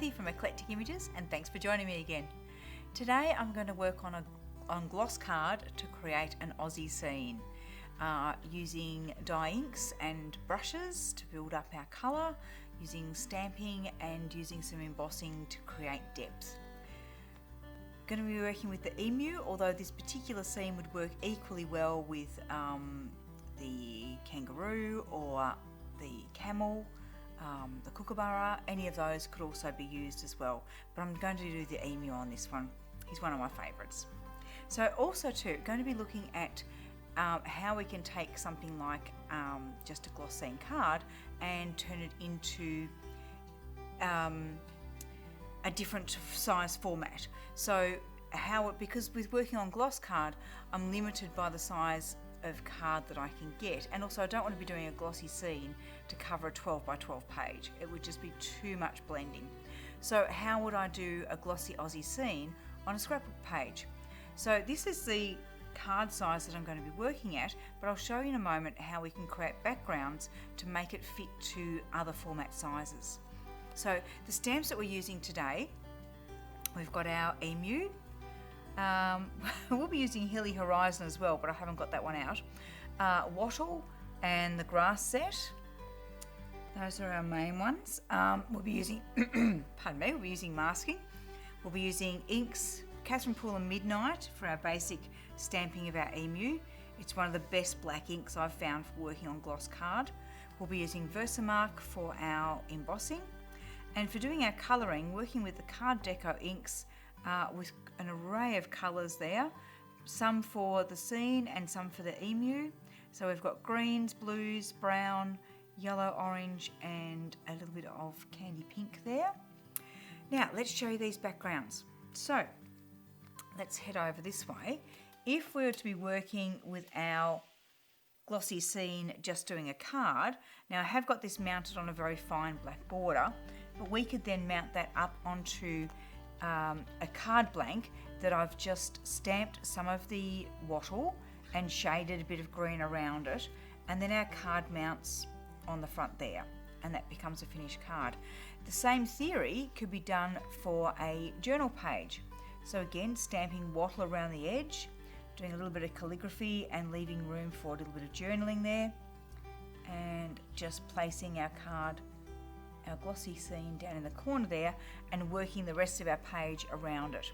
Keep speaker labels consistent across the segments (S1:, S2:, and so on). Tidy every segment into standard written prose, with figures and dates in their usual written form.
S1: Cathy from Eclectic Images, and thanks for joining me again. Today I'm going to work on gloss card to create an Aussie scene using dye inks and brushes to build up our colour, using stamping and using some embossing to create depth. Going to be working with the emu, although this particular scene would work equally well with the kangaroo or the camel, the kookaburra. Any of those could also be used as well, but I'm going to do the emu on this one. He's one of my favourites. So also too, going to be looking at how we can take something like just a gloss scene card and turn it into a different size format. So because with working on gloss card, I'm limited by the size of card that I can get, and also I don't want to be doing a glossy scene to cover a 12 by 12 page. It would just be too much blending. So how would I do a glossy Aussie scene on a scrapbook page? So this is the card size that I'm going to be working at, but I'll show you in a moment how we can create backgrounds to make it fit to other format sizes. So the stamps that we're using today, we've got our emu. We'll be using Hilly Horizon as well, but I haven't got that one out. Wattle and the grass set. Those are our main ones. We'll be using, pardon me, we'll be using masking. We'll be using inks, Catherine Pooler Midnight for our basic stamping of our emu. It's one of the best black inks I've found for working on gloss card. We'll be using Versamark for our embossing. And for doing our colouring, working with the Card Deco inks with an array of colours there, some for the scene and some for the emu. So we've got greens, blues, brown, yellow, orange and a little bit of candy pink there. Now let's show you these backgrounds. So let's head over this way. If we were to be working with our glossy scene just doing a card, now I have got this mounted on a very fine black border, but we could then mount that up onto a card blank that I've just stamped some of the wattle and shaded a bit of green around it, and then our card mounts on the front there, and that becomes a finished card. The same theory could be done for a journal page. So again, stamping wattle around the edge, doing a little bit of calligraphy and leaving room for a little bit of journaling there, and just placing our card, our glossy scene down in the corner there, and working the rest of our page around it.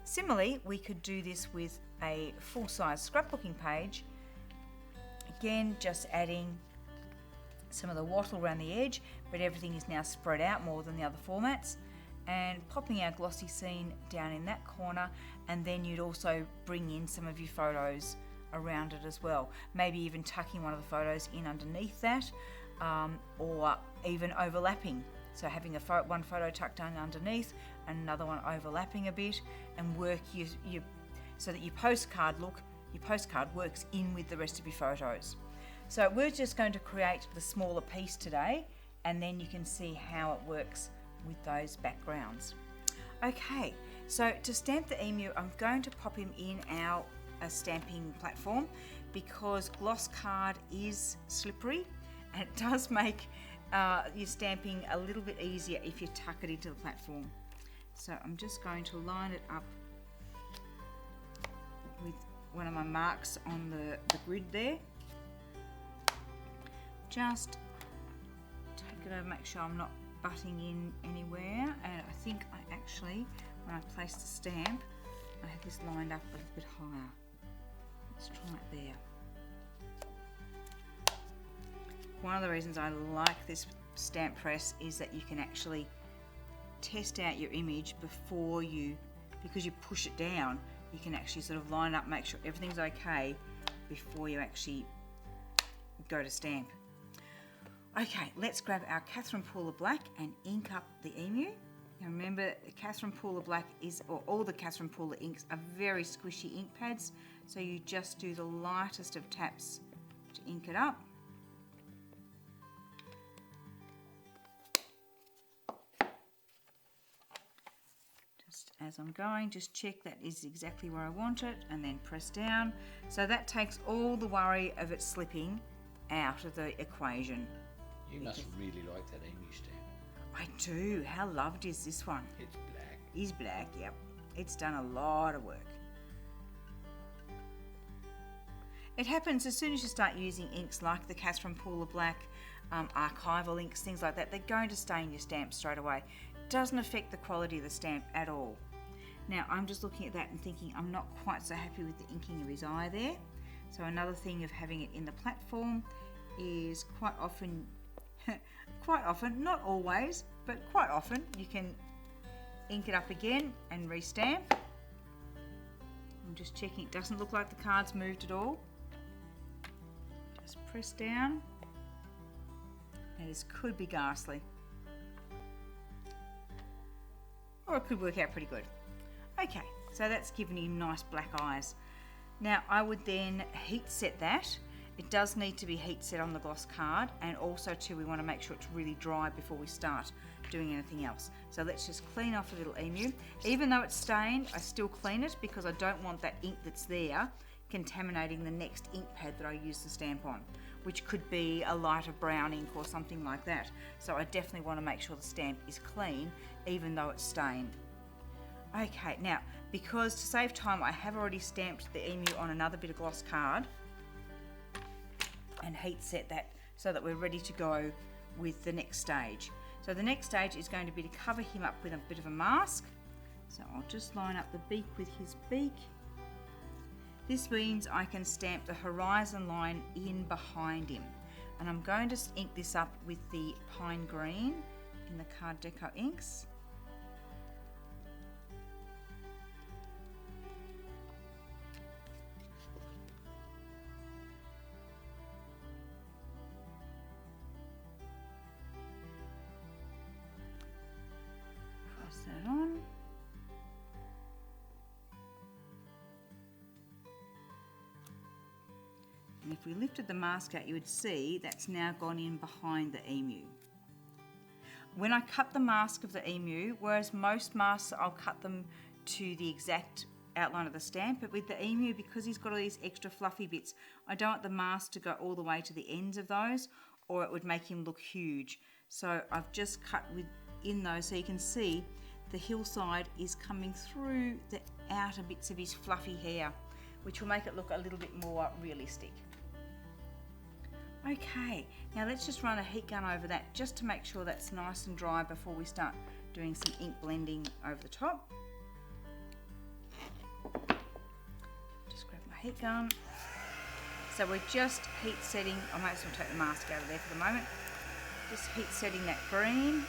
S1: Similarly, we could do this with a full-size scrapbooking page. Again, just adding some of the wattle around the edge, but everything is now spread out more than the other formats, and popping our glossy scene down in that corner, and then you'd also bring in some of your photos around it as well. Maybe even tucking one of the photos in underneath that, or even overlapping. So having one photo tucked in underneath and another one overlapping a bit, and work so that your postcard works in with the rest of your photos. So we're just going to create the smaller piece today, and then you can see how it works with those backgrounds. Okay, so to stamp the emu, I'm going to pop him in our stamping platform, because gloss card is slippery and it does make your stamping a little bit easier if you tuck it into the platform. So I'm just going to line it up with one of my marks on the grid there. Just take it over, make sure I'm not butting in anywhere, and I think I actually, when I place the stamp, I have this lined up a little bit higher. Let's try it there. One of the reasons I like this stamp press is that you can actually test out your image because you push it down, you can actually sort of line up, make sure everything's okay before you actually go to stamp. Okay, let's grab our Catherine Pooler Black and ink up the emu. Now remember, Catherine Pooler Black or all the Catherine Pooler inks are very squishy ink pads, so you just do the lightest of taps to ink it up. Just as I'm going, just check that is exactly where I want it, and then press down. So that takes all the worry of it slipping out of the equation.
S2: You must really like that emu stamp.
S1: I do. How loved is this one?
S2: It's black.
S1: Is black, yep. It's done a lot of work. It happens as soon as you start using inks like the Catherine Pooler Black, archival inks, things like that, they're going to stain your stamp straight away. Doesn't affect the quality of the stamp at all. Now I'm just looking at that and thinking I'm not quite so happy with the inking of his eye there. So another thing of having it in the platform is quite often, not always, but quite often you can ink it up again and restamp. I'm just checking it doesn't look like the card's moved at all. Just press down. And this could be ghastly. Or it could work out pretty good. Okay, so that's given you nice black eyes. Now I would then heat set that. It does need to be heat set on the gloss card, and also too we want to make sure it's really dry before we start doing anything else. So let's just clean off a little emu. Even though it's stained, I still clean it because I don't want that ink that's there contaminating the next ink pad that I use the stamp on, which could be a lighter brown ink or something like that. So I definitely want to make sure the stamp is clean even though it's stained. Okay, now because to save time I have already stamped the emu on another bit of gloss card and heat set that so that we're ready to go with the next stage. So the next stage is going to be to cover him up with a bit of a mask. So I'll just line up the beak with his beak. This means I can stamp the horizon line in behind him. And I'm going to ink this up with the pine green in the card Deco inks. Press that on. And if we lifted the mask out, you would see that's now gone in behind the emu. When I cut the mask of the emu, whereas most masks I'll cut them to the exact outline of the stamp, but with the emu, because he's got all these extra fluffy bits, I don't want the mask to go all the way to the ends of those, or it would make him look huge. So I've just cut within those, so you can see the hillside is coming through the outer bits of his fluffy hair, which will make it look a little bit more realistic. Okay, now let's just run a heat gun over that just to make sure that's nice and dry before we start doing some ink blending over the top. Just grab my heat gun. So we're just heat setting, I might as well take the mask out of there for the moment. Just heat setting that green.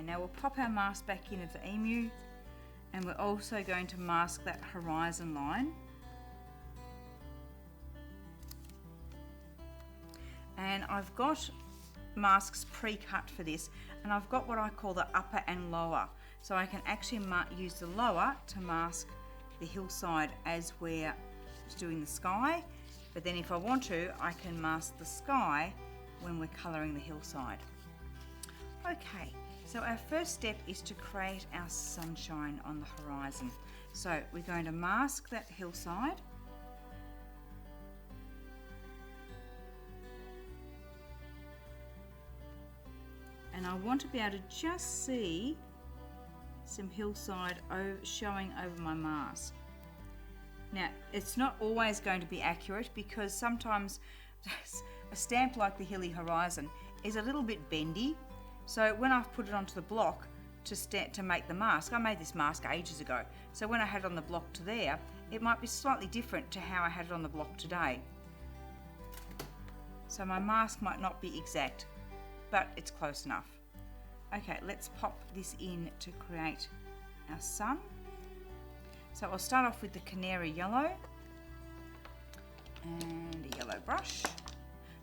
S1: Now we'll pop our mask back in of the emu, and we're also going to mask that horizon line. And I've got masks pre-cut for this, and I've got what I call the upper and lower. So I can actually use the lower to mask the hillside as we're doing the sky, but then if I want to, I can mask the sky when we're colouring the hillside. Okay. So our first step is to create our sunshine on the horizon. So we're going to mask that hillside. And I want to be able to just see some hillside showing over my mask. Now, it's not always going to be accurate because sometimes a stamp like the Hilly Horizon is a little bit bendy. So when I've put it onto the block to make the mask, I made this mask ages ago. So when I had it on the block to there, it might be slightly different to how I had it on the block today. So my mask might not be exact, but it's close enough. Okay, let's pop this in to create our sun. So I'll start off with the Canary yellow and a yellow brush.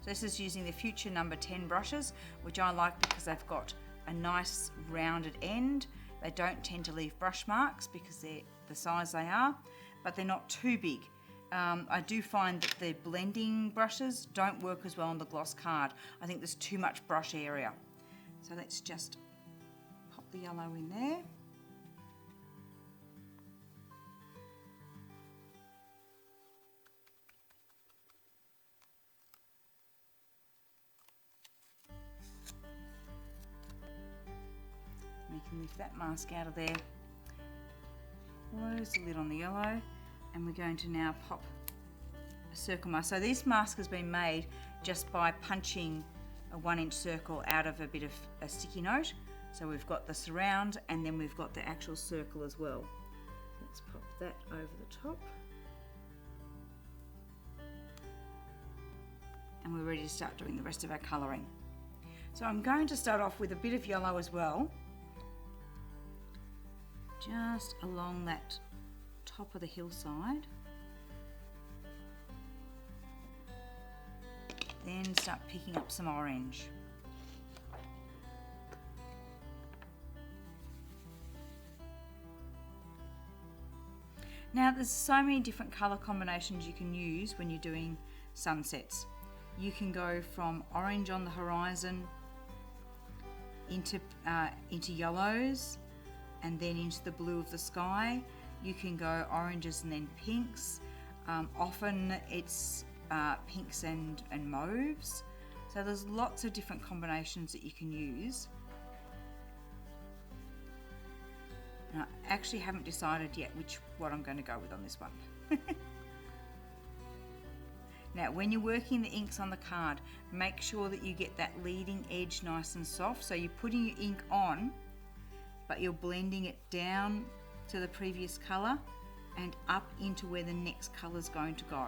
S1: This is using the Future number 10 brushes, which I like because they've got a nice rounded end. They don't tend to leave brush marks because they're the size they are, but they're not too big. I do find that the blending brushes don't work as well on the gloss card. I think there's too much brush area. So let's just pop the yellow in there. lift that mask out of there, close the lid on the yellow, and we're going to now pop a circle mask. So this mask has been made just by punching a 1-inch circle out of a bit of a sticky note. So we've got the surround and then we've got the actual circle as well. Let's pop that over the top. And we're ready to start doing the rest of our colouring. So I'm going to start off with a bit of yellow as well, just along that top of the hillside. Then start picking up some orange. Now there's so many different colour combinations you can use when you're doing sunsets. You can go from orange on the horizon into yellows and then into the blue of the sky. You can go oranges and then pinks. Often it's pinks and mauves. So there's lots of different combinations that you can use. And I actually haven't decided yet what I'm going to go with on this one. Now when you're working the inks on the card, make sure that you get that leading edge nice and soft. So you're putting your ink on, but you're blending it down to the previous colour and up into where the next colour is going to go.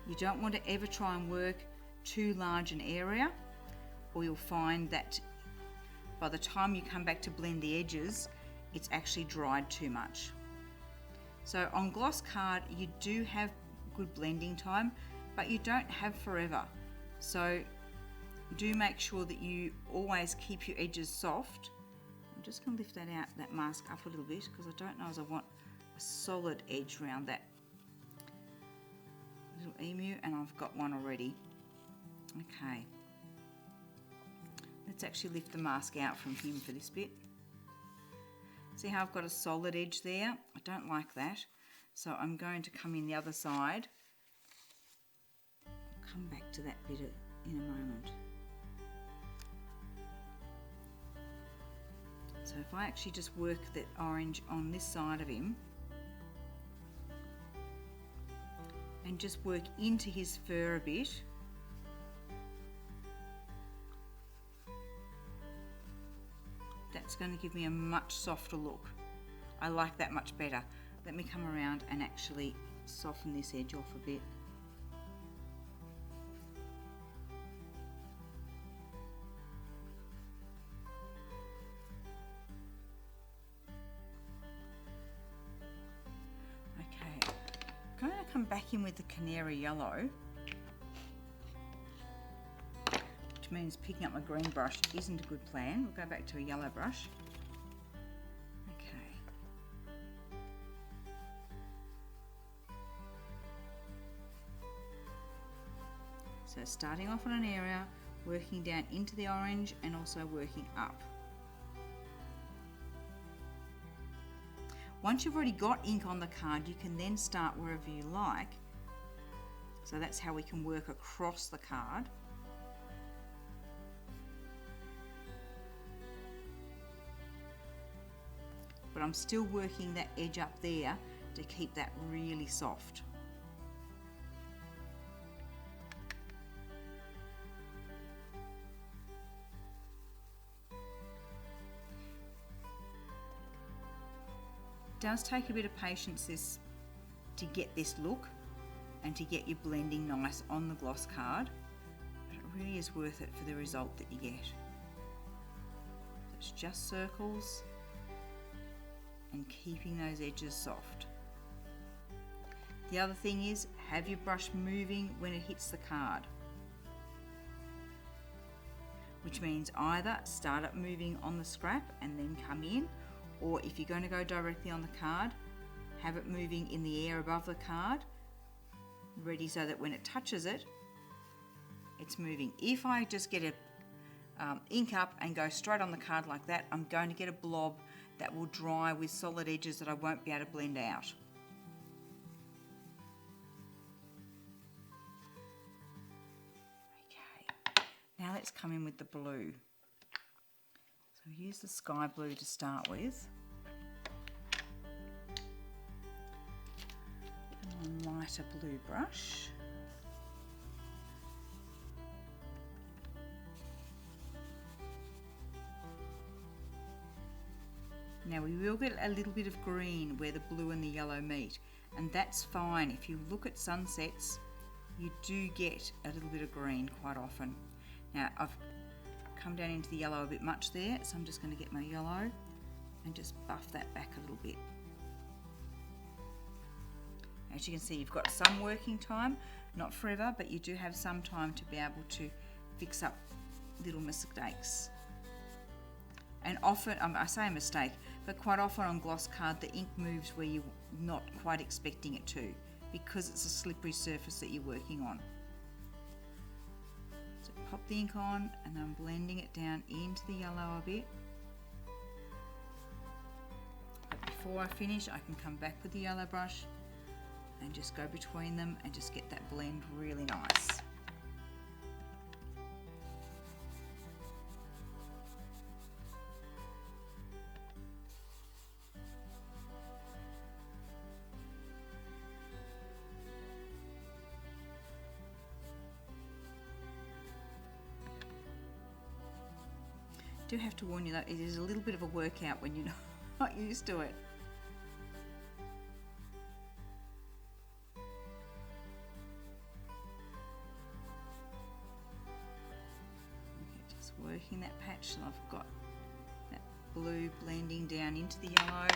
S1: You don't want to ever try and work too large an area, or you'll find that by the time you come back to blend the edges, it's actually dried too much. So on gloss card, you do have good blending time, but you don't have forever. So do make sure that you always keep your edges soft. I'm just going to lift that mask up a little bit because I don't know as I want a solid edge around that little emu, and I've got one already. Okay. Let's actually lift the mask out from him for this bit. See how I've got a solid edge there? I don't like that. So I'm going to come in the other side. I'll come back to that bit in a moment. So if I actually just work that orange on this side of him and just work into his fur a bit, that's going to give me a much softer look. I like that much better. Let me come around and actually soften this edge off a bit. Okay, I'm going to come back in with the Canary yellow, which means picking up my green brush isn't a good plan. We'll go back to a yellow brush. Okay. So starting off on an area, working down into the orange and also working up. Once you've already got ink on the card, you can then start wherever you like. So that's how we can work across the card. But I'm still working that edge up there to keep that really soft. It does take a bit of patience to get this look and to get your blending nice on the gloss card, but it really is worth it for the result that you get. It's just circles and keeping those edges soft. The other thing is, have your brush moving when it hits the card, which means either start it moving on the scrap and then come in, or if you're going to go directly on the card, have it moving in the air above the card, ready so that when it touches it, it's moving. If I just get a ink up and go straight on the card like that, I'm going to get a blob that will dry with solid edges that I won't be able to blend out. Now let's come in with the blue. So use the sky blue to start with. And a lighter blue brush. Now we will get a little bit of green where the blue and the yellow meet, and that's fine. If you look at sunsets, you do get a little bit of green quite often. Now I've come down into the yellow a bit much there, so I'm just going to get my yellow and just buff that back a little bit. As you can see, you've got some working time, not forever, but you do have some time to be able to fix up little mistakes. And often, I say a mistake, but quite often on gloss card the ink moves where you're not quite expecting it to, because it's a slippery surface that you're working on. So pop the ink on, and I'm blending it down into the yellow a bit. But before I finish, I can come back with the yellow brush and just go between them and just get that blend really nice. I do have to warn you that it is a little bit of a workout when you're not used to it. Okay, just working that patch so I've got that blue blending down into the yellow.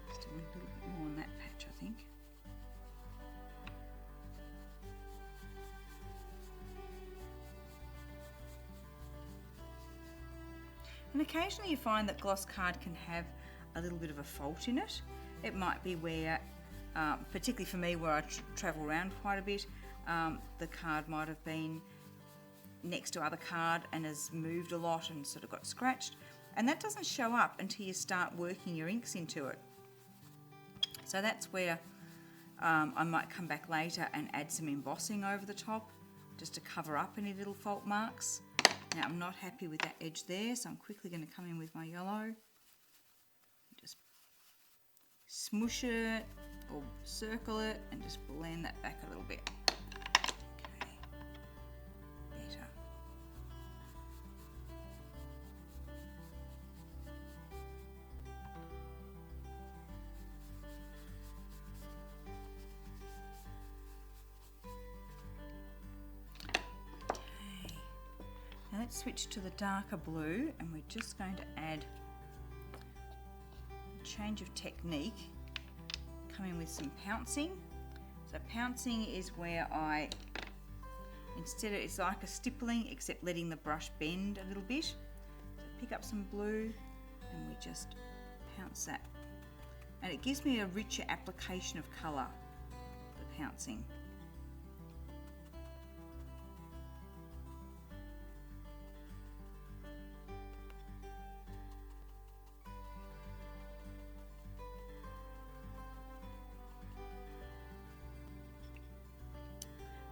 S1: Just a little bit more on that patch, I think. And occasionally you find that gloss card can have a little bit of a fault in it. It might be where, particularly for me where I travel around quite a bit, the card might have been next to other card and has moved a lot and sort of got scratched. And that doesn't show up until you start working your inks into it. So that's where I might come back later and add some embossing over the top just to cover up any little fault marks. Now I'm not happy with that edge there, so I'm quickly going to come in with my yellow. Just smoosh it or circle it and just blend that back a little bit. Okay, better. Now let's switch to the darker blue, and we're just going to add a change of technique, come in with some pouncing. So pouncing is where I, instead of, it's like a stippling except letting the brush bend a little bit. So pick up some blue and we just pounce that. And it gives me a richer application of colour, the pouncing.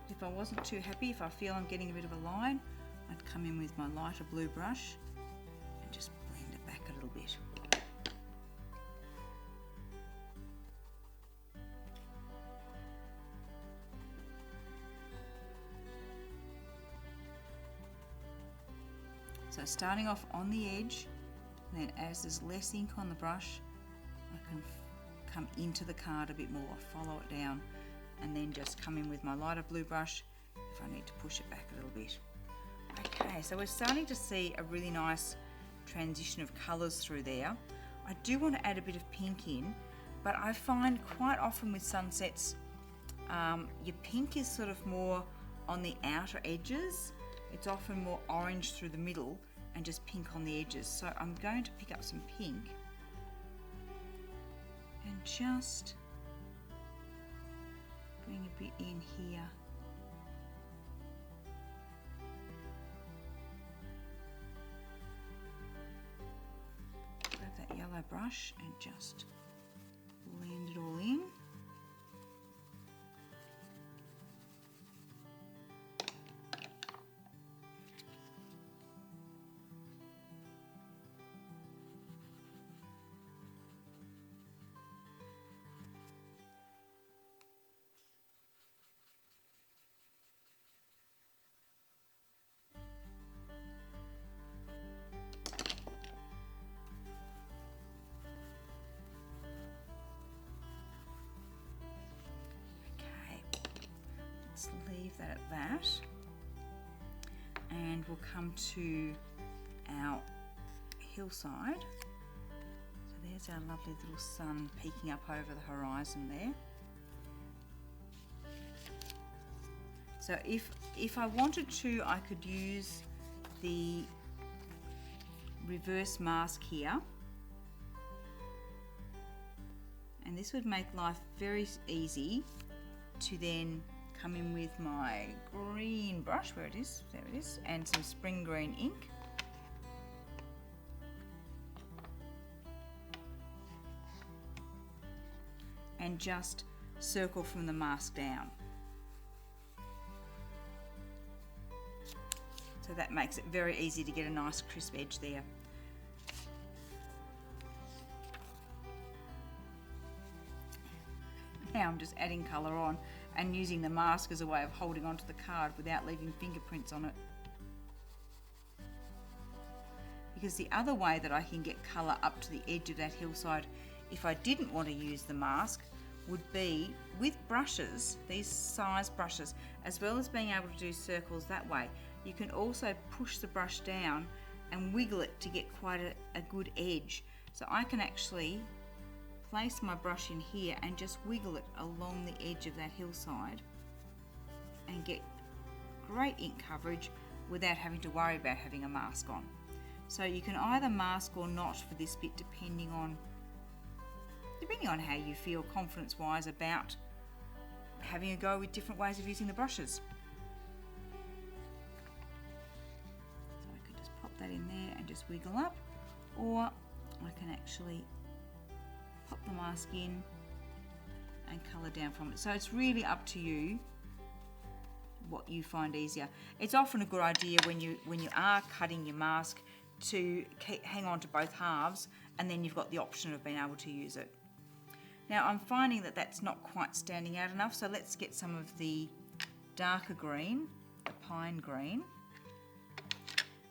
S1: If I wasn't too happy, if I feel I'm getting a bit of a line, I'd come in with my lighter blue brush and just blend it back a little bit. So starting off on the edge, and then as there's less ink on the brush, I can come into the card a bit more, follow it down, and then just come in with my lighter blue brush if I need to push it back a little bit. Okay, so we're starting to see a really nice transition of colours through there. I do want to add a bit of pink in, but I find quite often with sunsets, your pink is sort of more on the outer edges. It's often more orange through the middle and just pink on the edges. So I'm going to pick up some pink and just bring a bit in here. Grab that yellow brush and just blend it all in. that at that. And we'll come to our hillside. So there's our lovely little sun peeking up over the horizon there. So if I wanted to, I could use the reverse mask here. And this would make life very easy to then come in with my green brush, where it is, there it is, and some spring green ink. And just circle from the mask down. So that makes it very easy to get a nice crisp edge there. Now I'm just adding colour on and using the mask as a way of holding onto the card without leaving fingerprints on it. Because the other way that I can get colour up to the edge of that hillside, if I didn't want to use the mask, would be with brushes, these size brushes, as well as being able to do circles that way, you can also push the brush down and wiggle it to get quite a good edge. So I can actually place my brush in here and just wiggle it along the edge of that hillside and get great ink coverage without having to worry about having a mask on. So you can either mask or not for this bit depending on how you feel confidence-wise about having a go with different ways of using the brushes. So I can just pop that in there and just wiggle up, or I can actually pop the mask in and colour down from it. So it's really up to you what you find easier. It's often a good idea when you are cutting your mask to hang on to both halves, and then you've got the option of being able to use it. Now I'm finding that that's not quite standing out enough, so let's get some of the darker green, the pine green,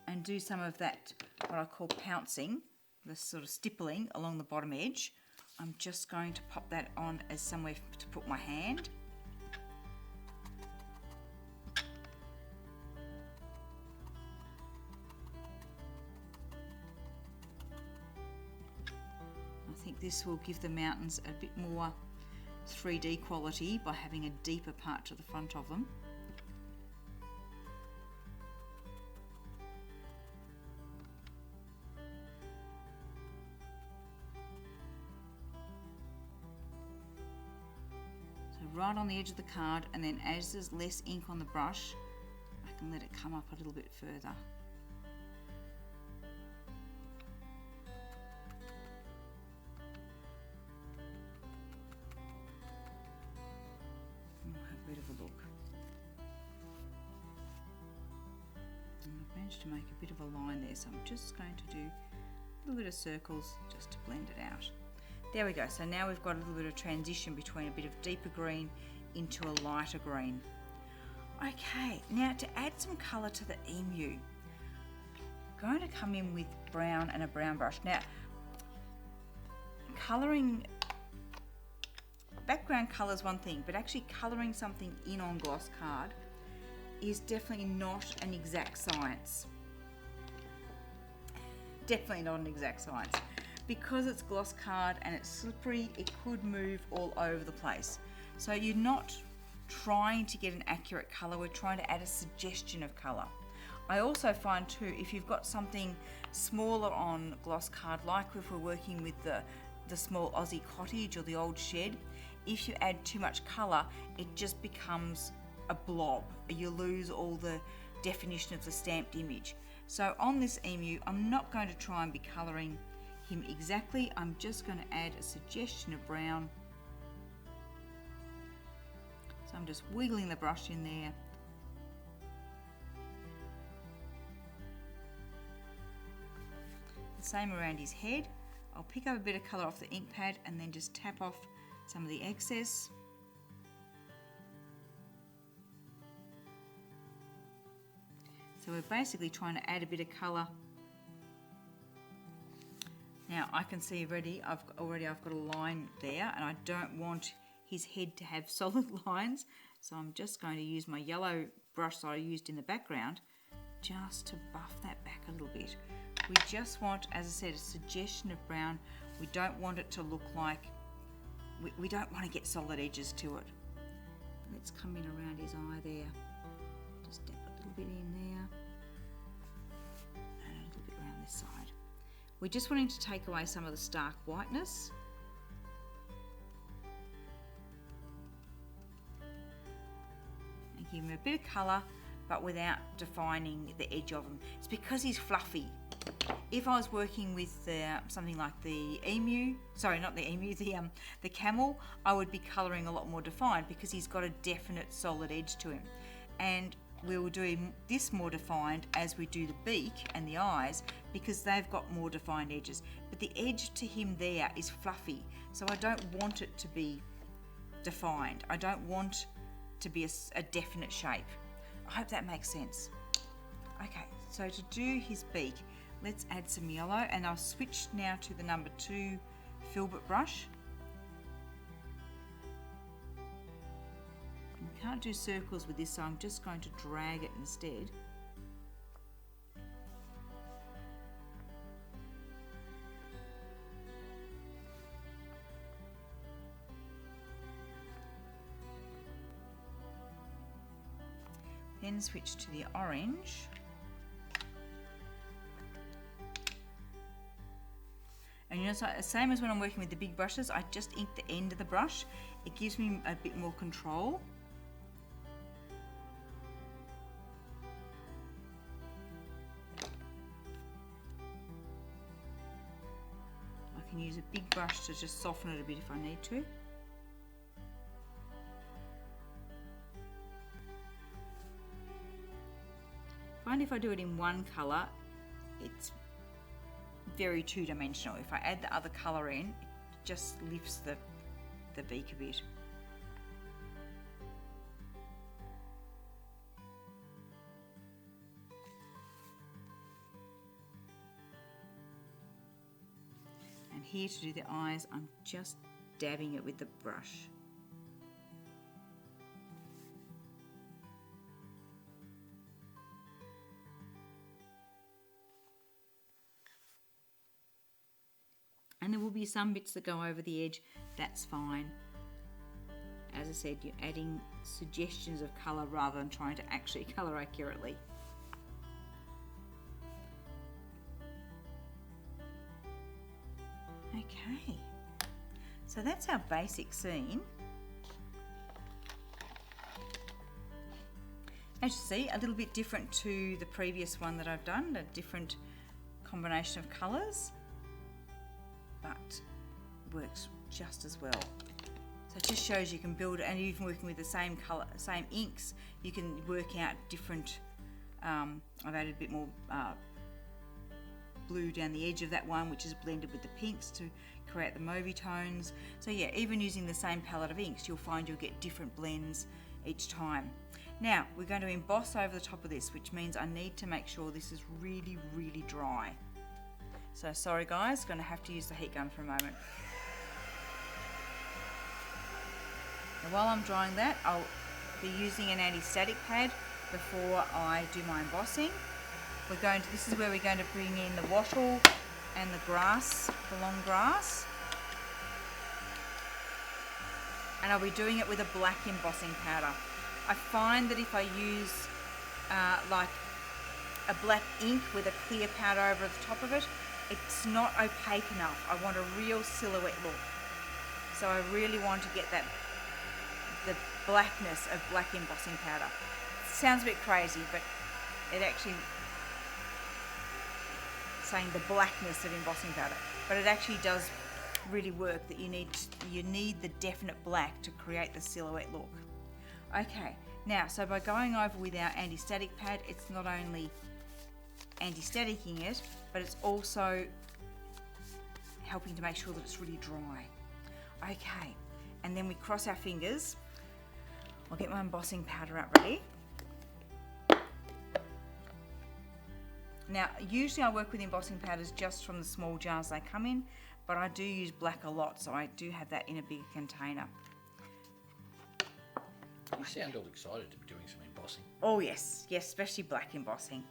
S1: and do some of that, what I call pouncing, the sort of stippling along the bottom edge. I'm just going to pop that on as somewhere to put my hand. I think this will give the mountains a bit more 3D quality by having a deeper part to the front of them. So right on the edge of the card, and then as there's less ink on the brush, I can let it come up a little bit further. To make a bit of a line there, so I'm just going to do a little bit of circles just to blend it out. There we go. So now we've got a little bit of transition between a bit of deeper green into a lighter green. Okay, now to add some colour to the emu, I'm going to come in with brown and a brown brush. Now, colouring, background colour is one thing, but actually colouring something in on gloss card is definitely not an exact science. Definitely not an exact science. Because it's gloss card and it's slippery, it could move all over the place. So you're not trying to get an accurate colour, we're trying to add a suggestion of colour. I also find too, if you've got something smaller on gloss card, like if we're working with the small Aussie cottage or the old shed, if you add too much colour, it just becomes a blob. You lose all the definition of the stamped image. So on this emu, I'm not going to try and be colouring him exactly. I'm just going to add a suggestion of brown. So I'm just wiggling the brush in there. The same around his head. I'll pick up a bit of colour off the ink pad and then just tap off some of the excess. So we're basically trying to add a bit of colour. Now I can see already I've got a line there, and I don't want his head to have solid lines. So I'm just going to use my yellow brush that I used in the background just to buff that back a little bit. We just want, as I said, a suggestion of brown. We don't want it to look like, we don't want to get solid edges to it. Let's come in around his eye there. Just dab a little bit in there. And a little bit around this side. We're just wanting to take away some of the stark whiteness. And give him a bit of colour, but without defining the edge of him. It's because he's fluffy. If I was working with something like the emu, sorry, not the emu, the camel, I would be colouring a lot more defined because he's got a definite solid edge to him. And we will do this more defined as we do the beak and the eyes because they've got more defined edges. But the edge to him there is fluffy, so I don't want it to be defined. I don't want to be a definite shape. I hope that makes sense. Okay, so to do his beak, let's add some yellow, and I'll switch now to the number 2 filbert brush. You can't do circles with this, so I'm just going to drag it instead. Then switch to the orange. And you know, so same as when I'm working with the big brushes, I just ink the end of the brush. It gives me a bit more control. I can use a big brush to just soften it a bit if I need to. I find if I do it in one colour, it's very two-dimensional. If I add the other colour in, it just lifts the beak a bit. And here to do the eyes, I'm just dabbing it with the brush. And there will be some bits that go over the edge, that's fine. As I said, you're adding suggestions of colour rather than trying to actually colour accurately. Okay, so that's our basic scene. As you see, a little bit different to the previous one that I've done, a different combination of colours, but works just as well. So it just shows you can build, and even working with the same colour, same inks, you can work out different. I've added a bit more blue down the edge of that one, which is blended with the pinks to create the mauvey tones. So yeah, even using the same palette of inks, you'll find you'll get different blends each time. Now we're going to emboss over the top of this, which means I need to make sure this is really, really dry. So sorry guys, going to have to use the heat gun for a moment. And while I'm drying that, I'll be using an anti-static pad before I do my embossing. This is where we're going to bring in the wattle and the grass, the long grass. And I'll be doing it with a black embossing powder. I find that if I use like a black ink with a clear powder over the top of it, it's not opaque enough. I want a real silhouette look. So I really want to get the blackness of black embossing powder. It sounds a bit crazy, but it actually, saying the blackness of embossing powder, but it actually does really work, that you need the definite black to create the silhouette look. Okay, now, so by going over with our anti-static pad, it's not only anti-staticking it, but it's also helping to make sure that it's really dry. Okay, and then we cross our fingers. I'll get my embossing powder out ready. Now, usually I work with embossing powders just from the small jars they come in, but I do use black a lot, so I do have that in a bigger container.
S2: You sound all excited to be doing some embossing.
S1: Oh yes, yes, especially black embossing.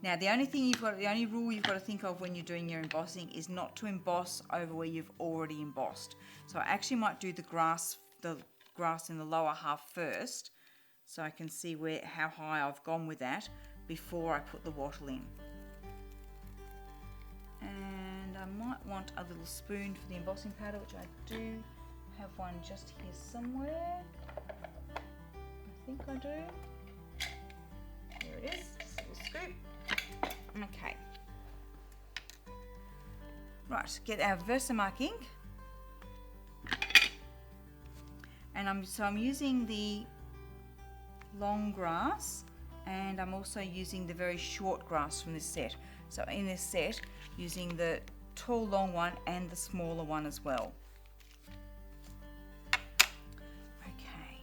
S1: Now the only rule you've got to think of when you're doing your embossing is not to emboss over where you've already embossed. So I actually might do the grass in the lower half first, so I can see how high I've gone with that before I put the wattle in. And I might want a little spoon for the embossing powder, which I do have one just here somewhere. I think I do. Here it is, just a little scoop. Okay. Right, get our Versamark ink. And I'm using the long grass, and I'm also using the very short grass from this set. So in this set, using the tall long one and the smaller one as well. Okay.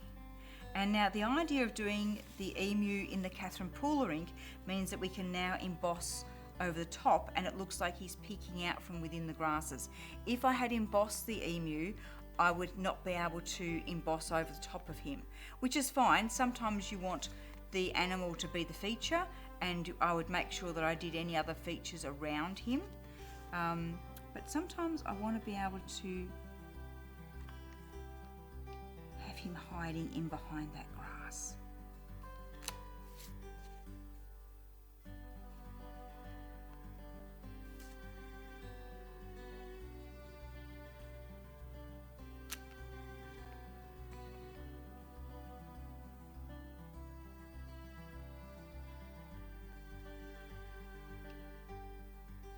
S1: And now the idea of doing the emu in the Catherine Pooler ink means that we can now emboss over the top, and it looks like he's peeking out from within the grasses. If I had embossed the emu, I would not be able to emboss over the top of him, which is fine. Sometimes you want the animal to be the feature, and I would make sure that I did any other features around him. But sometimes I want to be able to have him hiding in behind that grass.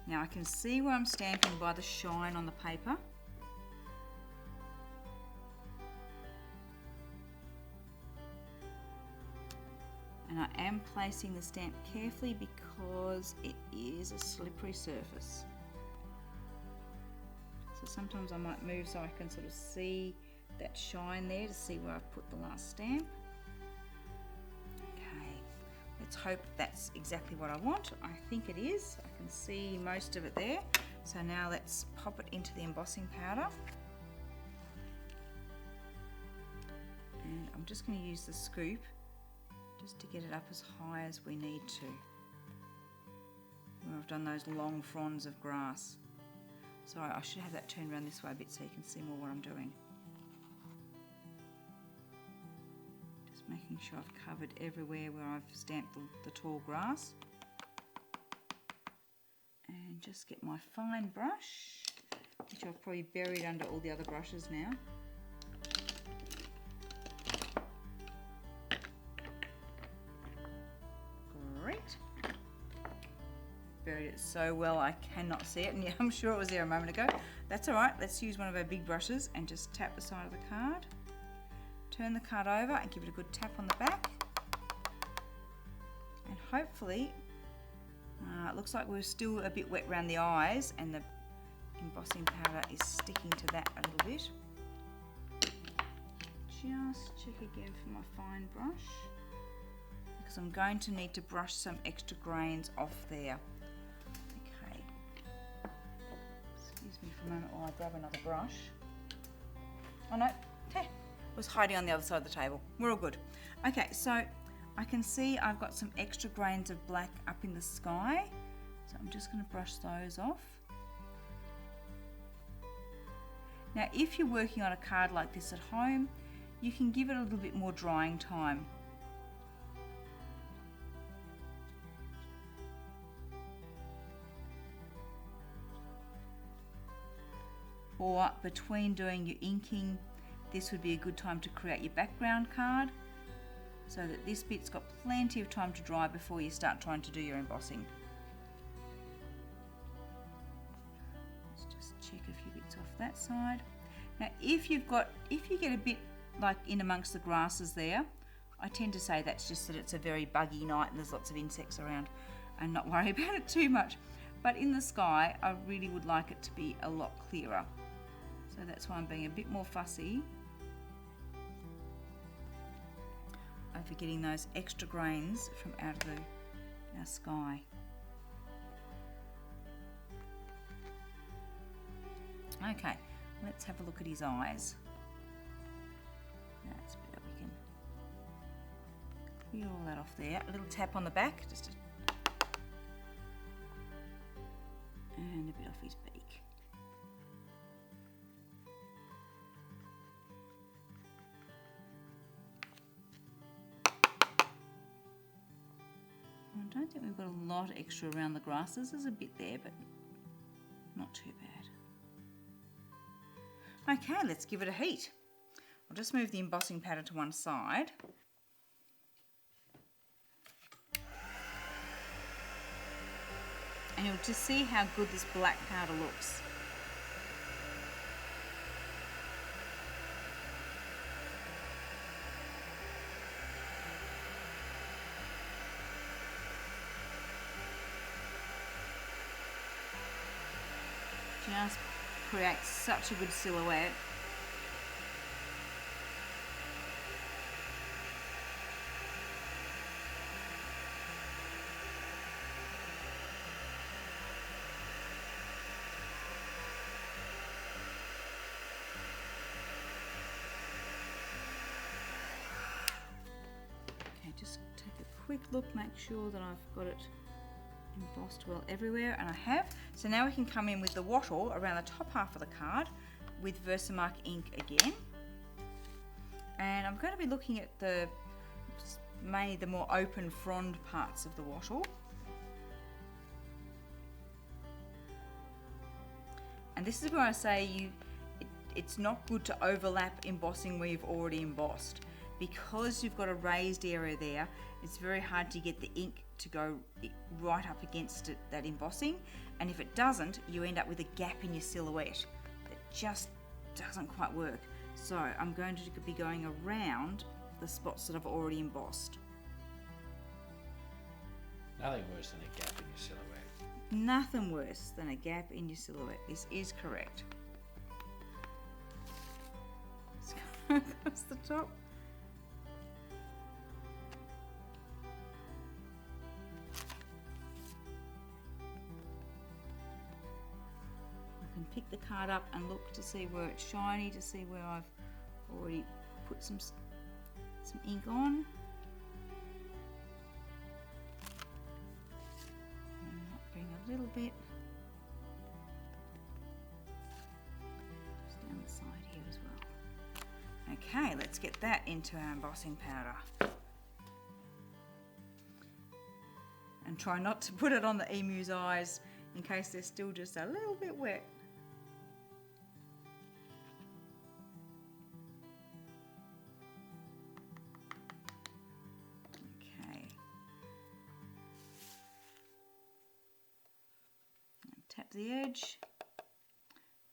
S1: Now I can see where I'm stamping by the shine on the paper. And I am placing the stamp carefully because it is a slippery surface. So sometimes I might move so I can sort of see that shine there to see where I've put the last stamp. Let's hope that's exactly what I want. I think it is. I can see most of it there. So now let's pop it into the embossing powder. And I'm just going to use the scoop just to get it up as high as we need to. Where I've done those long fronds of grass. Sorry, I should have that turned around this way a bit so you can see more what I'm doing. Making sure I've covered everywhere where I've stamped the tall grass. And just get my fine brush, which I've probably buried under all the other brushes now. Great. Buried it so well I cannot see it, and yeah, I'm sure it was there a moment ago. That's alright, let's use one of our big brushes and just tap the side of the card. Turn the card over and give it a good tap on the back, and hopefully it looks like we're still a bit wet around the eyes and the embossing powder is sticking to that a little bit. Just check again for my fine brush because I'm going to need to brush some extra grains off there. Okay, excuse me for a moment while I grab another brush. Oh no, was hiding on the other side of the table. We're all good. Okay, so I can see I've got some extra grains of black up in the sky. So I'm just going to brush those off. Now, if you're working on a card like this at home, you can give it a little bit more drying time. Or between doing your inking, this would be a good time to create your background card so that this bit's got plenty of time to dry before you start trying to do your embossing. Let's just check a few bits off that side. Now if you get a bit like in amongst the grasses there, I tend to say that's just that it's a very buggy night and there's lots of insects around, and not worry about it too much. But in the sky, I really would like it to be a lot clearer. So that's why I'm being a bit more fussy over getting those extra grains from out of our sky. Okay, let's have a look at his eyes. That's better. We can clear all that off there. A little tap on the back, and a bit off his beak. I don't think we've got a lot extra around the grasses. There's a bit there, but not too bad. Okay, let's give it a heat. I'll just move the embossing powder to one side. And you'll just see how good this black powder looks. Just creates such a good silhouette. Okay, just take a quick look, make sure that I've got it embossed well everywhere, and I have. So now we can come in with the wattle around the top half of the card with Versamark ink again. And I'm going to be looking at mainly the more open frond parts of the wattle. And this is where I say it's not good to overlap embossing where you've already embossed. Because you've got a raised area there, it's very hard to get the ink to go right up against that embossing, and if it doesn't, you end up with a gap in your silhouette that just doesn't quite work. So I'm going to be going around the spots that I've already embossed.
S2: Nothing worse than a gap in your silhouette.
S1: Nothing worse than a gap in your silhouette. This is correct. Let's go across the top. Pick the card up and look to see where it's shiny, to see where I've already put some ink on. And bring a little bit just down the side here as well. Okay, let's get that into our embossing powder. And try not to put it on the emu's eyes in case they're still just a little bit wet. Tap the edge,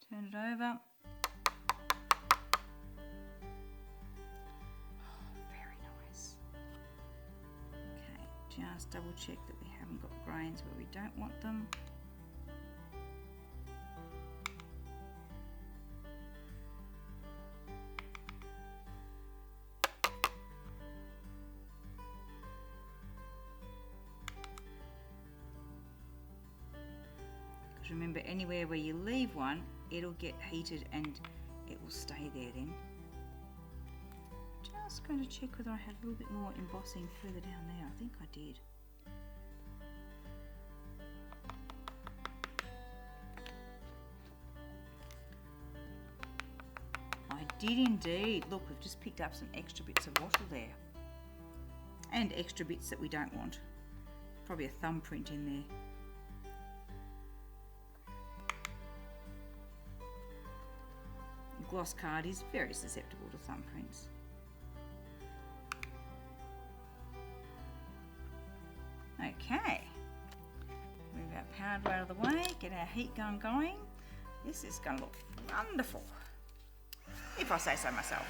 S1: turn it over. Oh, very nice. Okay, just double check that we haven't got grains where we don't want them. Remember, anywhere where you leave one, it'll get heated and it will stay there then. Just going to check whether I had a little bit more embossing further down there. I think I did. I did indeed. Look, we've just picked up some extra bits of wattle there. And extra bits that we don't want. Probably a thumbprint in there. Gloss card is very susceptible to thumbprints. Okay, move our powder out of the way, get our heat gun going. This is going to look wonderful, if I say so myself.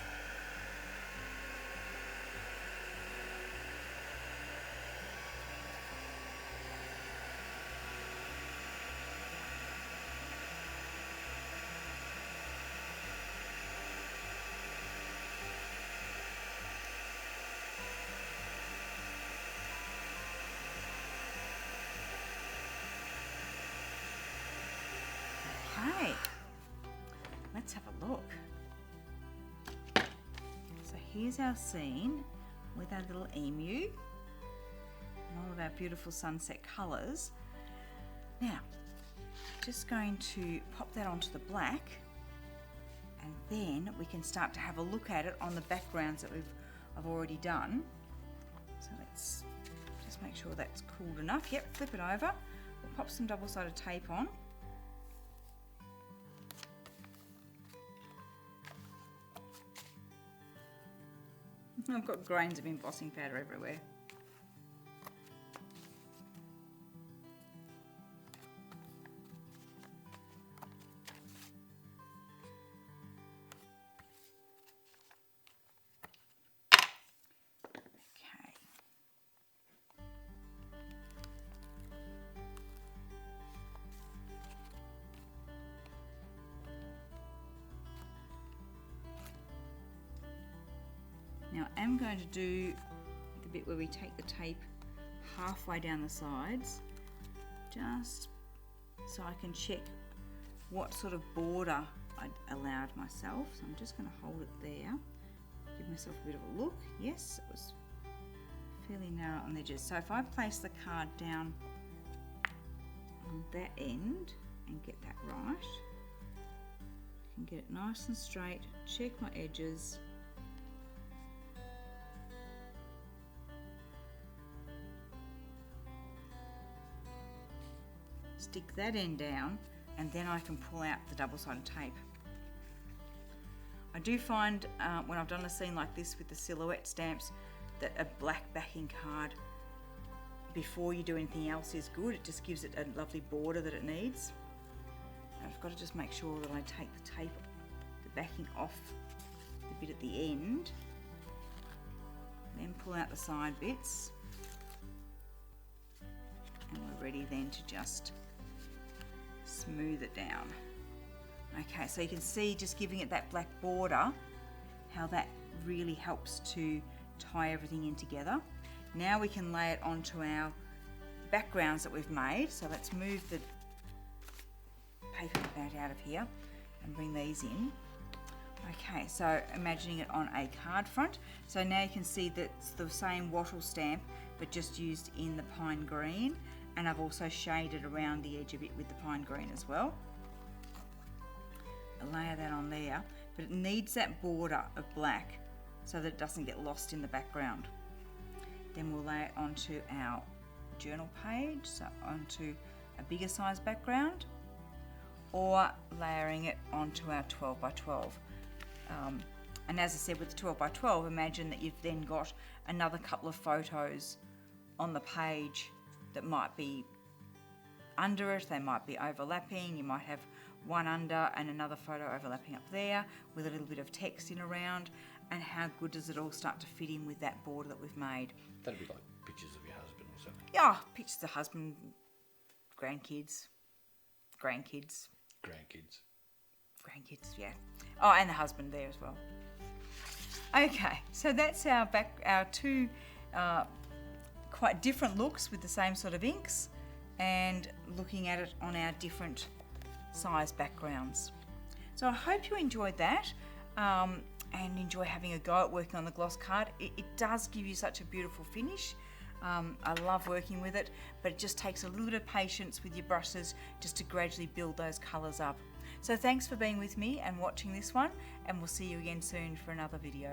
S1: Okay, let's have a look. So here's our scene with our little emu and all of our beautiful sunset colours. Now, just going to pop that onto the black, and then we can start to have a look at it on the backgrounds that I've already done. So let's just make sure that's cooled enough. Yep, flip it over. We'll pop some double-sided tape on. I've got grains of embossing powder everywhere. Now I'm going to do the bit where we take the tape halfway down the sides, just so I can check what sort of border I allowed myself. So I'm just going to hold it there, give myself a bit of a look. Yes, it was fairly narrow on the edges. So if I place the card down on that end and get that right, I can get it nice and straight, check my edges. Stick that end down, and then I can pull out the double-sided tape. I do find when I've done a scene like this with the silhouette stamps that a black backing card before you do anything else is good. It just gives it a lovely border that it needs. I've got to just make sure that I take the tape, the backing off the bit at the end, then pull out the side bits, and we're ready then to just smooth it down. Okay, so you can see just giving it that black border, how that really helps to tie everything in together. Now we can lay it onto our backgrounds that we've made. So let's move the paper mat out of here and bring these in. Okay, so imagining it on a card front. So now you can see that it's the same Wattle stamp, but just used in the pine green. And I've also shaded around the edge of it with the pine green as well. I'll layer that on there, but it needs that border of black so that it doesn't get lost in the background. Then we'll lay it onto our journal page, so onto a bigger size background, or layering it onto our 12 by 12. And as I said, with the 12 by 12, imagine that you've then got another couple of photos on the page that might be under it, they might be overlapping. You might have one under and another photo overlapping up there with a little bit of text in around. And how good does it all start to fit in with that border that we've made?
S2: That'd be like pictures of your husband or something.
S1: Yeah, pictures of husband, grandkids, yeah. Oh, and the husband there as well. Okay, so that's our two quite different looks with the same sort of inks, and looking at it on our different size backgrounds. So I hope you enjoyed that and enjoy having a go at working on the gloss card. It does give you such a beautiful finish. I love working with it, but it just takes a little bit of patience with your brushes just to gradually build those colours up. So thanks for being with me and watching this one, and we'll see you again soon for another video.